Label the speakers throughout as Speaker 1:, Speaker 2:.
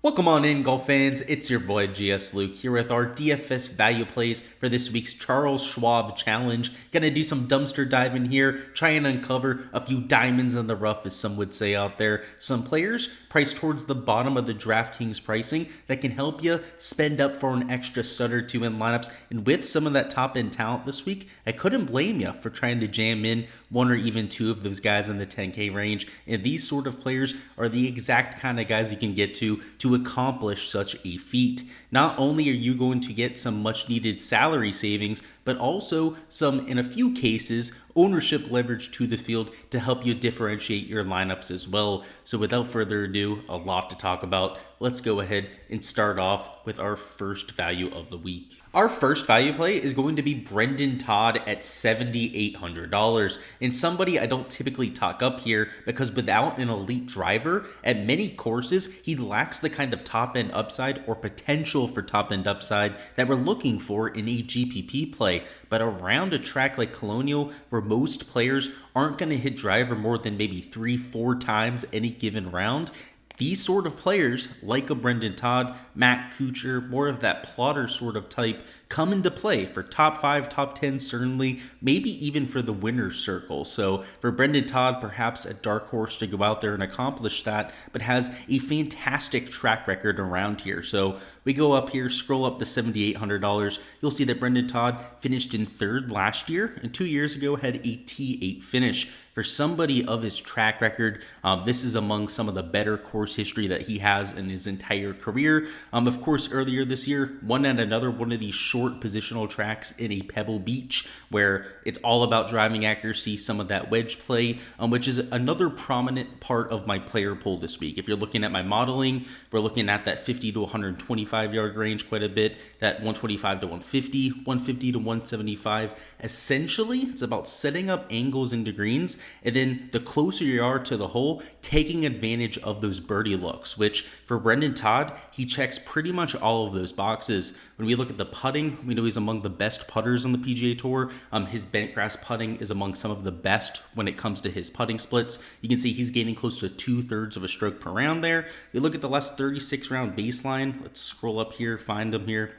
Speaker 1: Welcome on in, golf fans. It's your boy Gsluke here with our DFS value plays for this week's Charles Schwab challenge. Gonna do some dumpster diving here, try and uncover a few diamonds in the rough, as some would say out there. Some players priced towards the bottom of the Draftkings pricing that can help you spend up for an extra stud or two in lineups. And with some of that top end talent this week, I couldn't blame you for trying to jam in one or even two of those guys in the 10K range. And these sort of players are the exact kind of guys you can get to accomplish such a feat. Not only are you going to get some much needed salary savings, but also some, in a few cases, ownership leverage to the field to help you differentiate your lineups as well. So without further ado, a lot to talk about. Let's go ahead and start off with our first value of the week. Our first value play is going to be Brendan Todd at $7,800. And somebody I don't typically talk up here because without an elite driver, at many courses, he lacks the kind of top end upside or potential for top end upside that we're looking for in a GPP play. But around a track like Colonial, where most players aren't going to hit driver more than maybe 3-4 times any given round, these sort of players, like a Brendan Todd, Matt Kuchar, more of that plotter sort of type, come into play for top 5, top 10, certainly, maybe even for the winner's circle. So for Brendan Todd, perhaps a dark horse to go out there and accomplish that, but has a fantastic track record around here. So we go up here, scroll up to $7,800. You'll see that Brendan Todd finished in third last year, and 2 years ago had a T8 finish. For somebody of his track record, this is among some of the better course history that he has in his entire career. Of course, earlier this year, won at another one of these short positional tracks in a Pebble Beach, where it's all about driving accuracy, some of that wedge play, which is another prominent part of my player pool this week. If you're looking at my modeling, we're looking at that 50 to 125 yard range quite a bit, that 125 to 150, 150 to 175. Essentially, it's about setting up angles into greens, and then the closer you are to the hole, taking advantage of those birdie looks, which for Brendan Todd, he checks pretty much all of those boxes. When we look at the putting, we know he's among the best putters on the PGA Tour. His bent grass putting is among some of the best when it comes to his putting splits. You can see he's gaining close to 2/3 of a stroke per round there. You look at the last 36 round baseline. Let's scroll up here, find him here.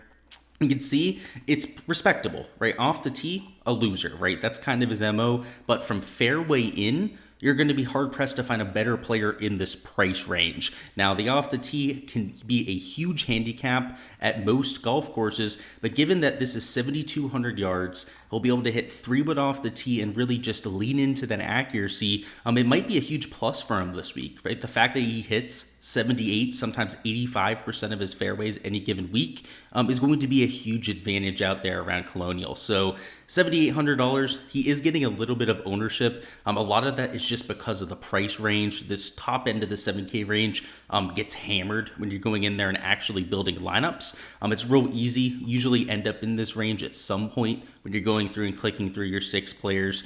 Speaker 1: You can see it's respectable, right? Off the tee, a loser, right? That's kind of his MO. But from fairway in, you're going to be hard-pressed to find a better player in this price range. Now, the off the tee can be a huge handicap at most golf courses, but given that this is 7,200 yards, he'll be able to hit 3-wood off the tee and really just lean into that accuracy. It might be a huge plus for him this week, right? The fact that he hits 78, sometimes 85% of his fairways any given week is going to be a huge advantage out there around Colonial. So $7,800, he is getting a little bit of ownership. A lot of that is just because of the price range. This top end of the 7K range gets hammered when you're going in there and actually building lineups. It's real easy, usually end up in this range at some point when you're going through and clicking through your 6 players.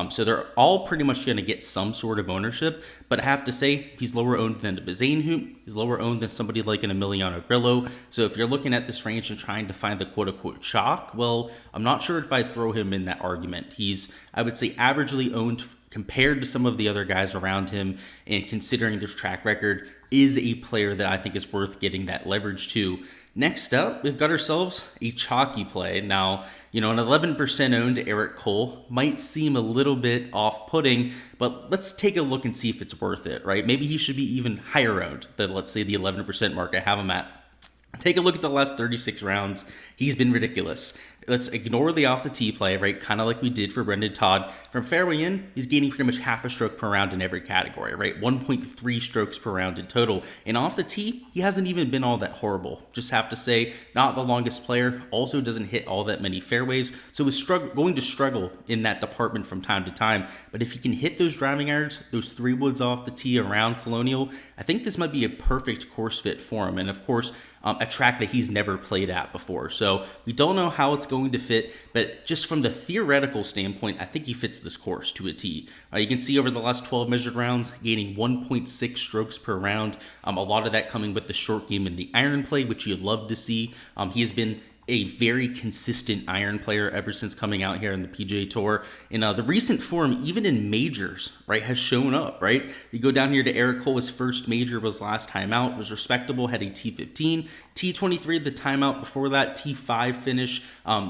Speaker 1: So they're all pretty much going to get some sort of ownership, but I have to say he's lower owned than a Bazane, he's lower owned than somebody like an Emiliano Grillo. So if you're looking at this range and trying to find the quote-unquote chalk, well, I'm not sure if I'd throw him in that argument. He's, I would say, averagely owned compared to some of the other guys around him, and considering this track record, is a player that I think is worth getting that leverage to. Next up, we've got ourselves a chalky play. Now, an 11% owned Eric Cole might seem a little bit off-putting, but let's take a look and see if it's worth it, right? Maybe he should be even higher owned than, let's say, the 11% mark I have him at. Take a look at the last 36 rounds. He's been ridiculous. Let's ignore the off the tee play, right? Kind of like we did for Brendan Todd. From fairway in, he's gaining pretty much half a stroke per round in every category, right? 1.3 strokes per round in total. And off the tee, he hasn't even been all that horrible. Just have to say, not the longest player. Also doesn't hit all that many fairways. So he's going to struggle in that department from time to time. But if he can hit those driving irons, those 3-woods off the tee around Colonial, I think this might be a perfect course fit for him. And of course, a track that he's never played at before. So we don't know how it's going to fit, but just from the theoretical standpoint, I think he fits this course to a T. You can see over the last 12 measured rounds, gaining 1.6 strokes per round. A lot of that coming with the short game and the iron play, which you'd love to see. He has been a very consistent iron player ever since coming out here in the PGA Tour. And the recent form, even in majors, right, has shown up, right? You go down here to Eric Cole, his first major was last time out, was respectable, had a T15, T23 the timeout before that, T5 finish.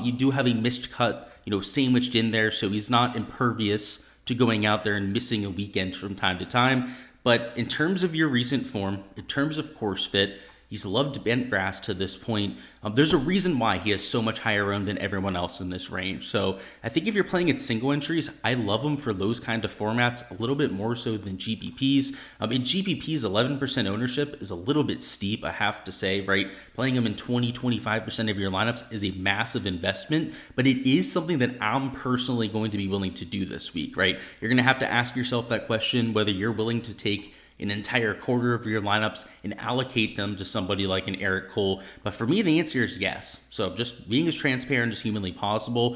Speaker 1: You do have a missed cut, sandwiched in there, so he's not impervious to going out there and missing a weekend from time to time. But in terms of your recent form, in terms of course fit, he's loved bent grass to this point. There's a reason why he has so much higher owned than everyone else in this range. So I think if you're playing at single entries, I love him for those kind of formats a little bit more so than GPPs. In GPPs, 11% ownership is a little bit steep, I have to say, right? Playing him in 25% of your lineups is a massive investment, but it is something that I'm personally going to be willing to do this week, right? You're going to have to ask yourself that question, whether you're willing to take an entire quarter of your lineups and allocate them to somebody like an Eric Cole. But for me, the answer is yes. So just being as transparent as humanly possible.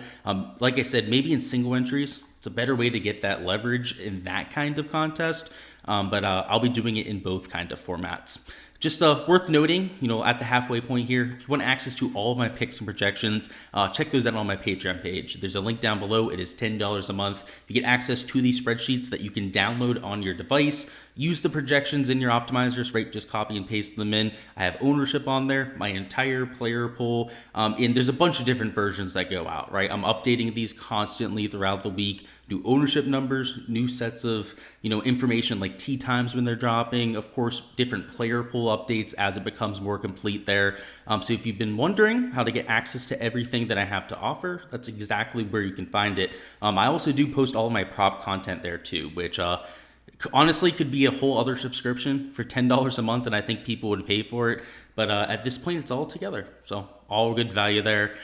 Speaker 1: Like I said, maybe in single entries, it's a better way to get that leverage in that kind of contest. But I'll be doing it in both kind of formats. Just worth noting, at the halfway point here, if you want access to all of my picks and projections, check those out on my Patreon page. There's a link down below. It is $10 a month. You get access to these spreadsheets that you can download on your device. Use the projections in your optimizers, right? Just copy and paste them in. I have ownership on there, my entire player pool, and there's a bunch of different versions that go out, right? I'm updating these constantly throughout the week. New ownership numbers, new sets of, information like tee times when they're dropping, of course, different player pool updates as it becomes more complete there. So if you've been wondering how to get access to everything that I have to offer, that's exactly where you can find it. I also do post all of my prop content there too, which honestly could be a whole other subscription for $10 a month, and I think people would pay for it. But at this point, it's all together. So all good value there.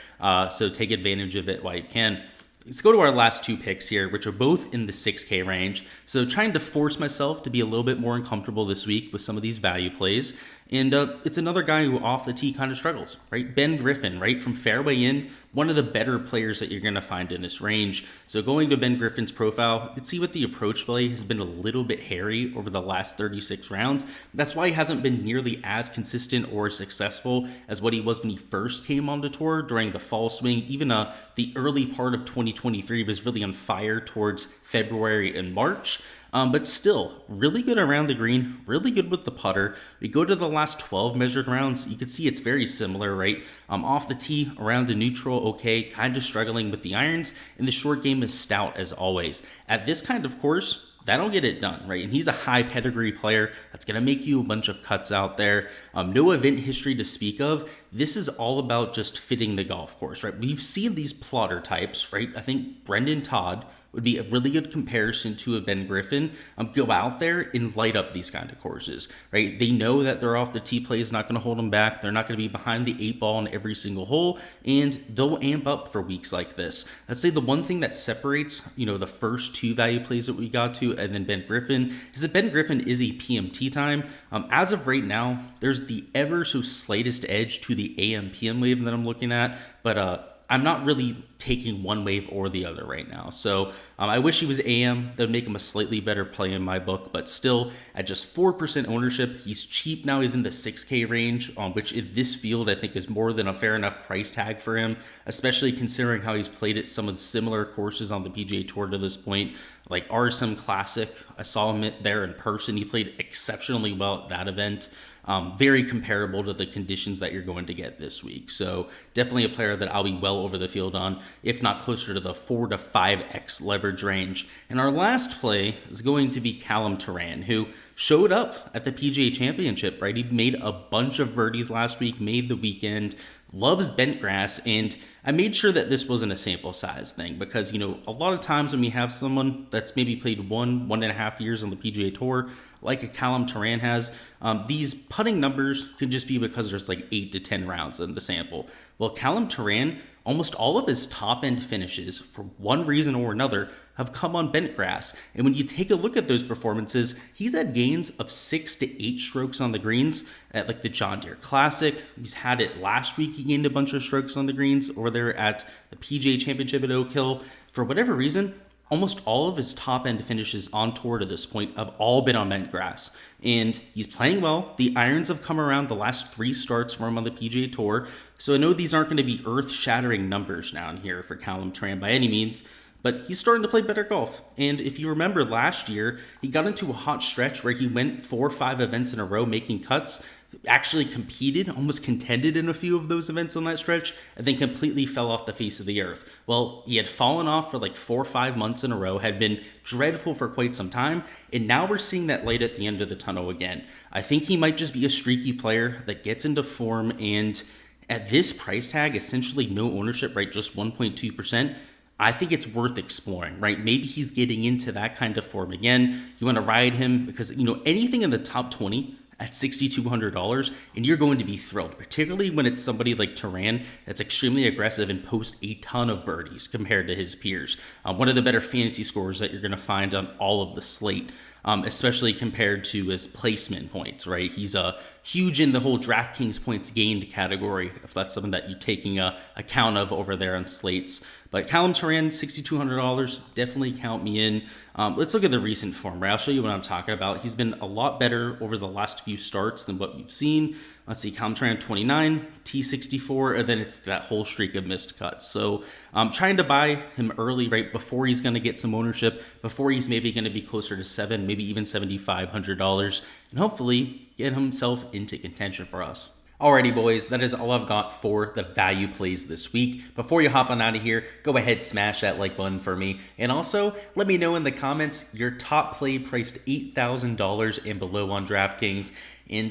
Speaker 1: So take advantage of it while you can. Let's go to our last two picks here, which are both in the 6K range. So trying to force myself to be a little bit more uncomfortable this week with some of these value plays. And it's another guy who off the tee kind of struggles, right? Ben Griffin, right? From fairway in, one of the better players that you're going to find in this range. So going to Ben Griffin's profile, you can see what the approach play has been a little bit hairy over the last 36 rounds. That's why he hasn't been nearly as consistent or successful as what he was when he first came on the tour during the fall swing. Even the early part of 2023 was really on fire towards February and March. But still, really good around the green, really good with the putter. We go to the last 12 measured rounds, you can see it's very similar, right? Off the tee, around the neutral, okay, kind of struggling with the irons, and the short game is stout as always. At this kind of course, that'll get it done, right? And he's a high pedigree player that's going to make you a bunch of cuts out there. No event history to speak of. This is all about just fitting the golf course, right? We've seen these plotter types, right? I think Brendan Todd would be a really good comparison to a Ben Griffin. Go out there and light up these kind of courses, right? They know that their off the tee play is not going to hold them back. They're not going to be behind the 8 ball in every single hole, and they'll amp up for weeks like this. I'd say the one thing that separates, the first two value plays that we got to and then Ben Griffin is that Ben Griffin is a PMT time. As of right now, there's the ever so slightest edge to the AM PM wave that I'm looking at, but I'm not really taking one wave or the other right now. So I wish he was AM. That would make him a slightly better play in my book, but still at just 4% ownership, he's cheap now. He's in the 6K range, which in this field I think is more than a fair enough price tag for him, especially considering how he's played at some of the similar courses on the PGA Tour to this point, like RSM Classic. I saw him there in person. He played exceptionally well at that event. Very comparable to the conditions that you're going to get this week. So definitely a player that I'll be well over the field on, if not closer to the 4 to 5x leverage range. And our last play is going to be Callum Turan, who showed up at the PGA Championship, right? He made a bunch of birdies last week, made the weekend, loves bent grass, and I made sure that this wasn't a sample size thing because, a lot of times when we have someone that's maybe played 1.5 years on the PGA Tour, like a Callum Turan has, these putting numbers could just be because there's like 8 to 10 rounds in the sample. Well, Callum Turan, almost all of his top end finishes, for one reason or another, have come on bent grass. And when you take a look at those performances, he's had gains of 6 to 8 strokes on the greens at like the John Deere Classic. He's had it last week. He gained a bunch of strokes on the greens over there at the PGA Championship at Oak Hill. For whatever reason, almost all of his top end finishes on tour to this point have all been on bent grass. And he's playing well. The irons have come around the last 3 starts for him on the PGA Tour. So I know these aren't going to be earth-shattering numbers down here for Callum Turan by any means, but he's starting to play better golf. And if you remember last year, he got into a hot stretch where he went 4 or 5 events in a row making cuts, actually competed, almost contended in a few of those events on that stretch, and then completely fell off the face of the earth. Well, he had fallen off for like 4 or 5 months in a row, had been dreadful for quite some time, and now we're seeing that light at the end of the tunnel again. I think he might just be a streaky player that gets into form, and at this price tag, essentially no ownership, right, just 1.2%, I think it's worth exploring, right? Maybe he's getting into that kind of form again. You want to ride him because, anything in the top 20 at $6,200, and you're going to be thrilled, particularly when it's somebody like Turan that's extremely aggressive and posts a ton of birdies compared to his peers. One of the better fantasy scores that you're going to find on all of the slate, especially compared to his placement points, right? He's huge in the whole Draftkings points gained category, if that's something that you're taking account of over there on slates. But Callum Turan, $6,200, definitely count me in. Let's look at the recent form, right? I'll show you what I'm talking about. He's been a lot better over the last few starts than what we've seen. Let's see, Callum Turan 29, T64, and then it's that whole streak of missed cuts. So I'm trying to buy him early, right, before he's going to get some ownership, before he's maybe going to be closer to $7, maybe even $7,500, and hopefully get himself into contention for us. Alrighty, boys, that is all I've got for the value plays this week. Before you hop on out of here, go ahead, smash that like button for me. And also, let me know in the comments your top play priced $8,000 and below on DraftKings. And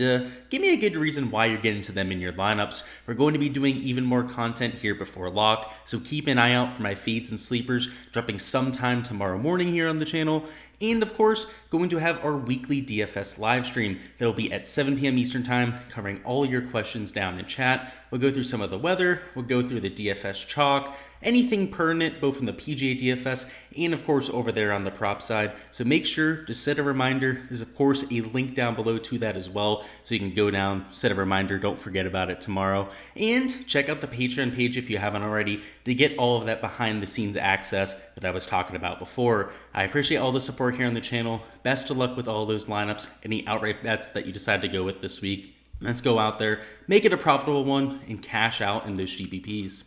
Speaker 1: give me a good reason why you're getting to them in your lineups. We're going to be doing even more content here before lock, so keep an eye out for my fades and sleepers dropping sometime tomorrow morning here on the channel. And of course, going to have our weekly DFS live stream that'll be at 7 p.m. Eastern time, covering all your questions down in chat. We'll go through some of the weather, we'll go through the DFS chalk, anything pertinent, both from the PGA DFS and of course over there on the prop side. So make sure to set a reminder. There's of course a link down below to that as well, so you can go down, set a reminder, don't forget about it tomorrow. And check out the Patreon page if you haven't already to get all of that behind the scenes access that I was talking about before. I appreciate all the support here on the channel. Best of luck with all those lineups, any outright bets that you decide to go with this week. Let's go out there, make it a profitable one, and cash out in those GPPs.